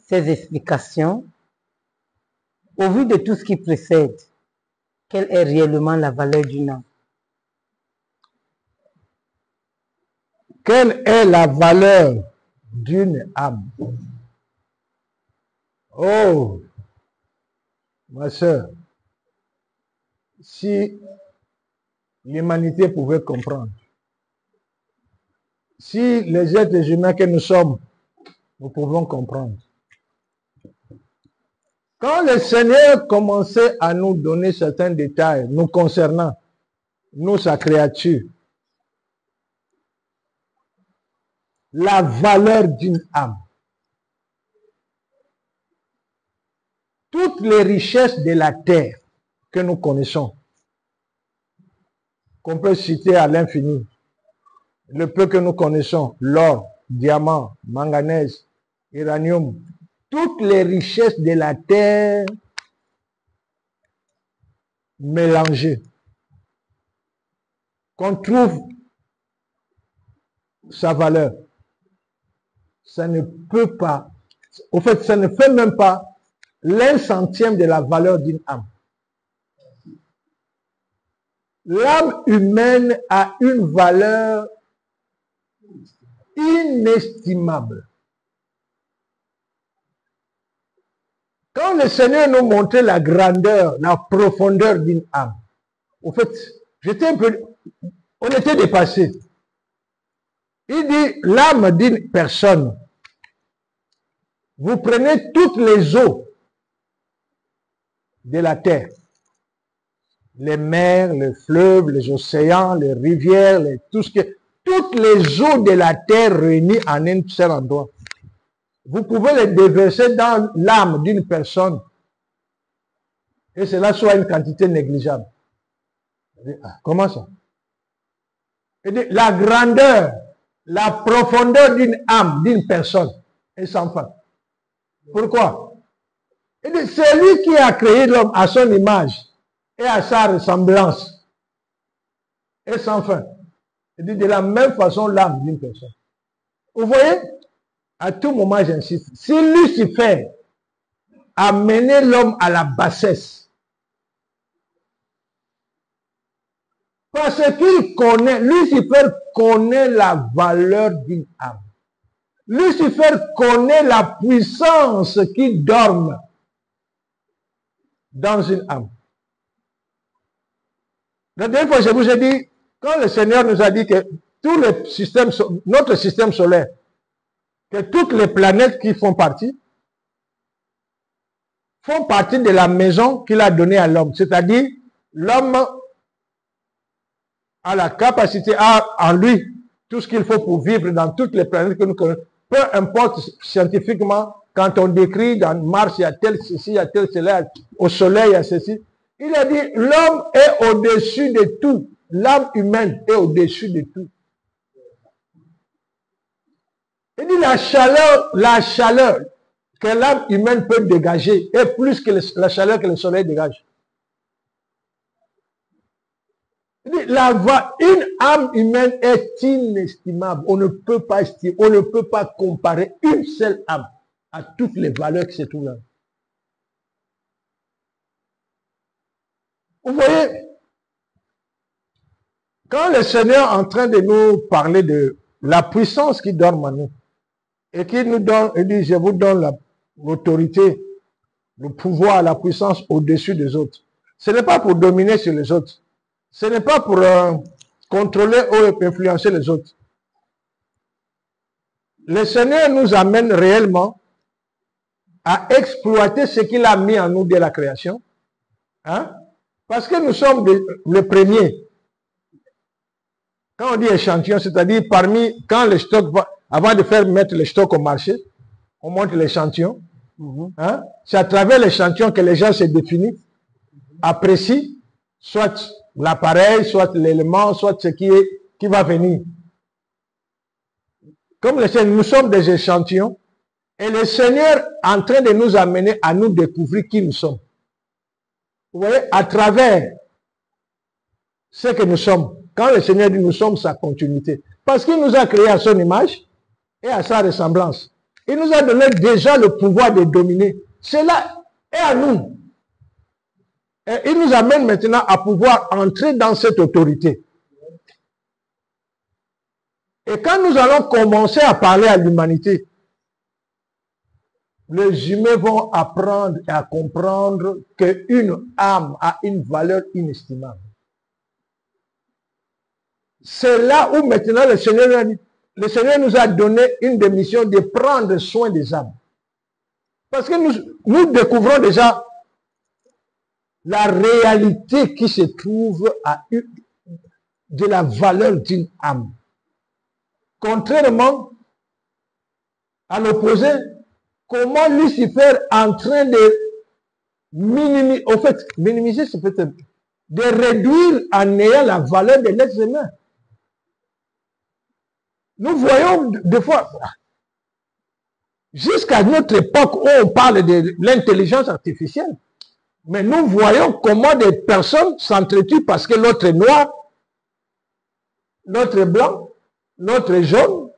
ces explications. Au vu de tout ce qui précède, quelle est réellement la valeur d'une âme?
Quelle est la valeur d'une âme? Oh, ma soeur, si l'humanité pouvait comprendre, si les êtres humains que nous sommes, nous pouvons comprendre. Quand le Seigneur commençait à nous donner certains détails nous concernant, nous, sa créature, la valeur d'une âme, toutes les richesses de la terre que nous connaissons, qu'on peut citer à l'infini, le peu que nous connaissons, l'or, diamant, manganèse, uranium, toutes les richesses de la terre mélangées, qu'on trouve sa valeur, ça ne peut pas, au fait, ça ne fait même pas l'1/100e de la valeur d'une âme. L'âme humaine a une valeur inestimable. Quand le Seigneur nous montrait la grandeur, la profondeur d'une âme, au fait, on était dépassé. Il dit, l'âme d'une personne, vous prenez toutes les eaux de la terre, les mers, les fleuves, les océans, les rivières, toutes les eaux de la terre réunies en un seul endroit. Vous pouvez les déverser dans l'âme d'une personne et cela soit une quantité négligeable. Comment ça? La grandeur, la profondeur d'une âme, d'une personne est sans fin. Pourquoi? C'est lui qui a créé l'homme à son image et à sa ressemblance. Et sans fin. Il dit de la même façon l'âme d'une personne. Vous voyez? À tout moment, j'insiste. Si Lucifer a mené l'homme à la bassesse, parce qu'il connaît, Lucifer connaît la valeur d'une âme. Lucifer connaît la puissance qui dorme dans une âme. La dernière fois, je vous ai dit, quand le Seigneur nous a dit que tout le système, notre système solaire, que toutes les planètes qui font partie de la maison qu'il a donnée à l'homme. C'est-à-dire, l'homme a la capacité, a en lui tout ce qu'il faut pour vivre dans toutes les planètes que nous connaissons. Peu importe scientifiquement, quand on décrit dans Mars, il y a tel ceci, il y a tel cela, au soleil, il y a ceci. Il a dit, l'homme est au-dessus de tout. L'âme humaine est au-dessus de tout. Il dit la chaleur que l'âme humaine peut dégager est plus que la chaleur que le soleil dégage. Il dit une âme humaine est inestimable. On ne peut pas estimer, on ne peut pas comparer une seule âme à toutes les valeurs qui se trouvent là. Vous voyez, quand le Seigneur est en train de nous parler de la puissance qui dort en nous, et qui nous donne, il dit, je vous donne l'autorité, le pouvoir, la puissance au-dessus des autres. Ce n'est pas pour dominer sur les autres. Ce n'est pas pour contrôler ou influencer les autres. Le Seigneur nous amène réellement à exploiter ce qu'il a mis en nous dès la création. Hein? Parce que nous sommes les premiers. Quand on dit échantillon, c'est-à-dire parmi, quand le stock va, avant de faire mettre le stock au marché, on montre l'échantillon. Hein? C'est à travers l'échantillon que les gens se définissent, apprécient, soit l'appareil, soit l'élément, soit ce qui va venir. Comme le Seigneur, nous sommes des échantillons, et le Seigneur est en train de nous amener à nous découvrir qui nous sommes. Vous voyez, à travers ce que nous sommes. Quand le Seigneur dit nous sommes sa continuité. Parce qu'il nous a créé à son image et à sa ressemblance. Il nous a donné déjà le pouvoir de dominer. Cela est à nous. Et il nous amène maintenant à pouvoir entrer dans cette autorité. Et quand nous allons commencer à parler à l'humanité, les humains vont apprendre et à comprendre qu'une âme a une valeur inestimable. C'est là où maintenant le Seigneur nous a donné une des missions de prendre soin des âmes. Parce que nous découvrons déjà la réalité qui se trouve de la valeur d'une âme. Contrairement à l'opposé, comment Lucifer est en train de minimiser, au fait, minimiser, c'est peut-être de réduire en néant la valeur de l'être humain. Nous voyons des fois, jusqu'à notre époque où on parle de l'intelligence artificielle, mais nous voyons comment des personnes s'entretuent parce que l'autre est noir, l'autre est blanc, l'autre est jaune,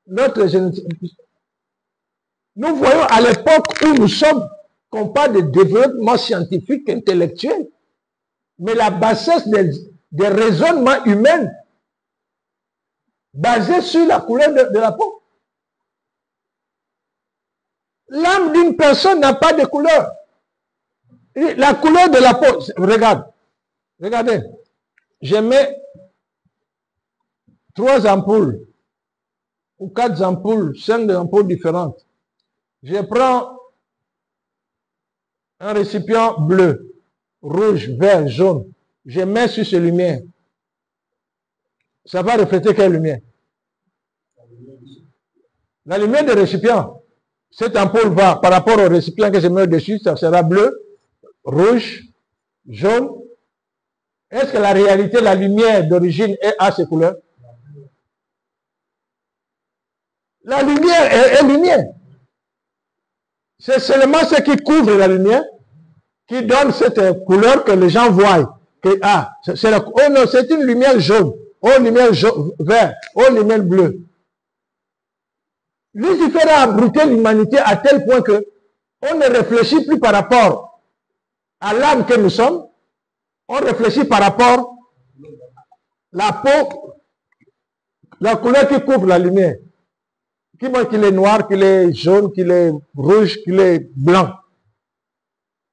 l'autre est génétique. Nous voyons à l'époque où nous sommes, qu'on parle de développement scientifique, intellectuel, mais la bassesse des raisonnements humains basés sur la couleur de la peau. L'âme d'une personne n'a pas de couleur. La couleur de la peau, regardez, je mets 3 ampoules ou 4 ampoules, 5 ampoules différentes. Je prends un récipient bleu, rouge, vert, jaune. Je mets sur ces lumières. Ça va refléter quelle lumière? La lumière du récipient. Cette ampoule va, par rapport au récipient que je mets dessus, ça sera bleu, rouge, jaune. Est-ce que la réalité, la lumière d'origine a ces couleurs? La lumière est lumière. C'est seulement ce qui couvre la lumière qui donne cette couleur que les gens voient. Que, oh non, c'est une lumière jaune. Oh, lumière vert. Oh, lumière bleue. Lucifer a abruté l'humanité à tel point que on ne réfléchit plus par rapport à l'âme que nous sommes. On réfléchit par rapport à la peau, la couleur qui couvre la lumière. Qu'il est noir, qu'il est jaune, qu'il est rouge, qu'il est blanc.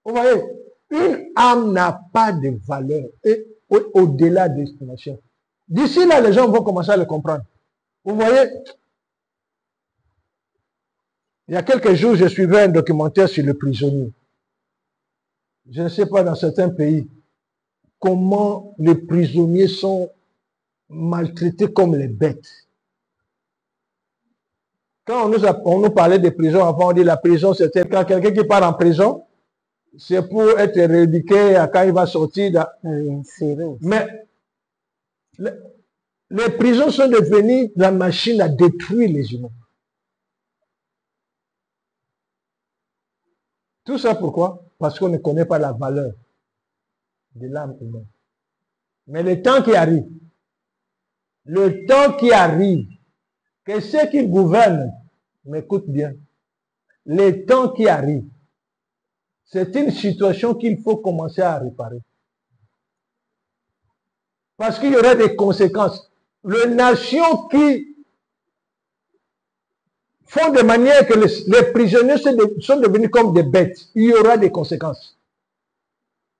Vous voyez, une âme n'a pas de valeur et au-delà de l'estimation. D'ici là, les gens vont commencer à le comprendre. Vous voyez, il y a quelques jours, je suivais un documentaire sur les prisonniers. Je ne sais pas dans certains pays comment les prisonniers sont maltraités comme les bêtes. Quand on nous parlait de prison, avant on dit la prison, c'était quand quelqu'un qui part en prison, c'est pour être rééduqué quand il va sortir. Mais les prisons sont devenues la machine à détruire les humains. Tout ça pourquoi? Parce qu'on ne connaît pas la valeur de l'âme humaine. Mais le temps qui arrive, que ceux qui gouvernent, m'écoutent bien, le temps qui arrive, c'est une situation qu'il faut commencer à réparer. Parce qu'il y aura des conséquences. Les nations qui font de manière que les prisonniers sont devenus comme des bêtes, il y aura des conséquences.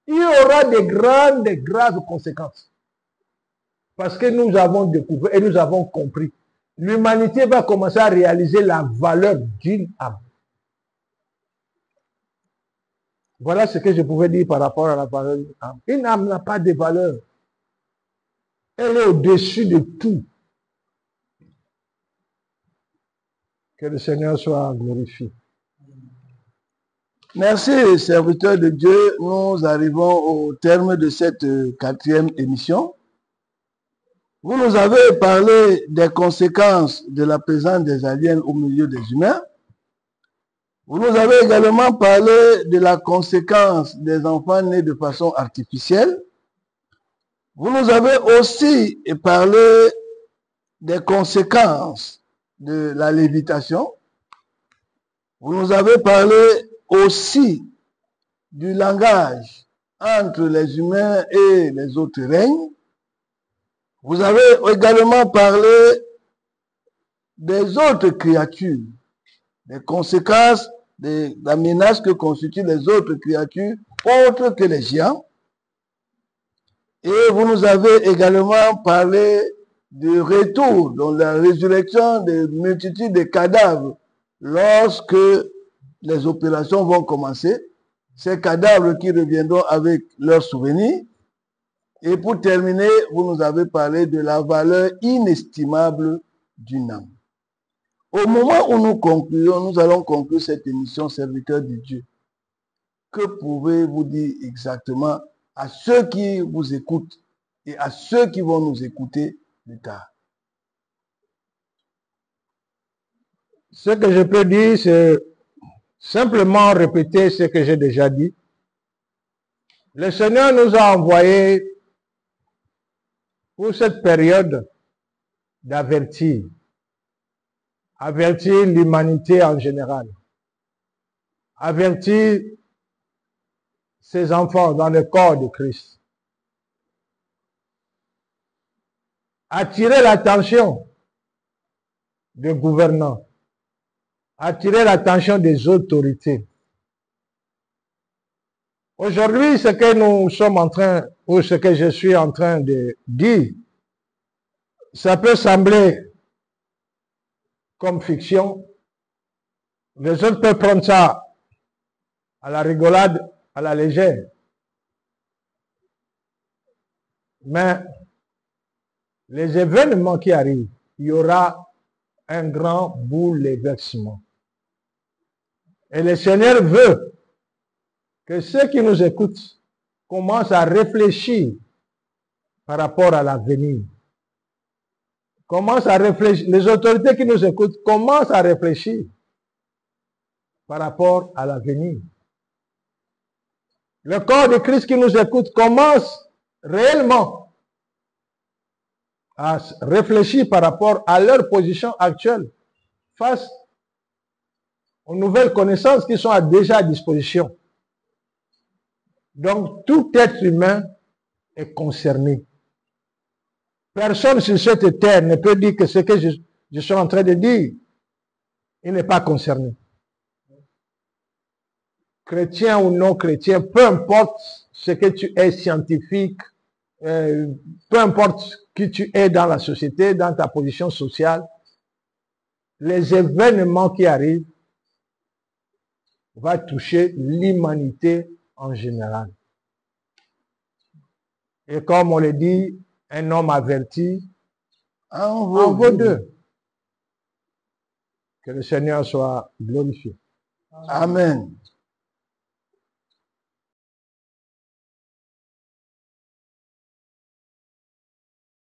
Il y aura des grandes et graves conséquences. Parce que nous avons découvert et nous avons compris. L'humanité va commencer à réaliser la valeur d'une âme. Voilà ce que je pouvais dire par rapport à la valeur d'une âme. Une âme n'a pas de valeur. Elle est au-dessus de tout. Que le Seigneur soit glorifié.
Merci, serviteurs de Dieu. Nous arrivons au terme de cette 4e émission. Vous nous avez parlé des conséquences de la présence des aliens au milieu des humains. Vous nous avez également parlé de la conséquence des enfants nés de façon artificielle. Vous nous avez aussi parlé des conséquences de la lévitation. Vous nous avez parlé aussi du langage entre les humains et les autres règnes. Vous avez également parlé des autres créatures, des conséquences, des menaces que constituent les autres créatures autres que les géants. Et vous nous avez également parlé du retour, donc la résurrection des multitudes de cadavres lorsque les opérations vont commencer. Ces cadavres qui reviendront avec leurs souvenirs. Et pour terminer, vous nous avez parlé de la valeur inestimable d'une âme. Au moment où nous concluons, nous allons conclure cette émission Serviteur de Dieu. Que pouvez-vous dire exactement à ceux qui vous écoutent et à ceux qui vont nous écouter plus tard?
Ce que je peux dire, c'est simplement répéter ce que j'ai déjà dit. Le Seigneur nous a envoyés pour cette période d'avertir. Avertir l'humanité en général. Avertir ses enfants dans le corps de Christ. Attirer l'attention des gouvernants. Attirer l'attention des autorités. Aujourd'hui, ce que nous sommes en train, ou ce que je suis en train de dire, ça peut sembler comme fiction. Les autres peuvent prendre ça à la rigolade, à la légère. Mais les événements qui arrivent, il y aura un grand bouleversement. Et le Seigneur veut que ceux qui nous écoutent commencent à réfléchir par rapport à l'avenir. Commencent à réfléchir. Les autorités qui nous écoutent commencent à réfléchir par rapport à l'avenir. Le corps de Christ qui nous écoute commence réellement à réfléchir par rapport à leur position actuelle face aux nouvelles connaissances qui sont déjà à disposition. Donc, tout être humain est concerné. Personne sur cette terre ne peut dire que ce que je suis en train de dire, il n'est pas concerné. Chrétien ou non chrétien, peu importe ce que tu es scientifique, peu importe qui tu es dans la société, dans ta position sociale, les événements qui arrivent vont toucher l'humanité en général. Et comme on le dit, un homme averti en vaut deux. Que le Seigneur soit glorifié.
Amen.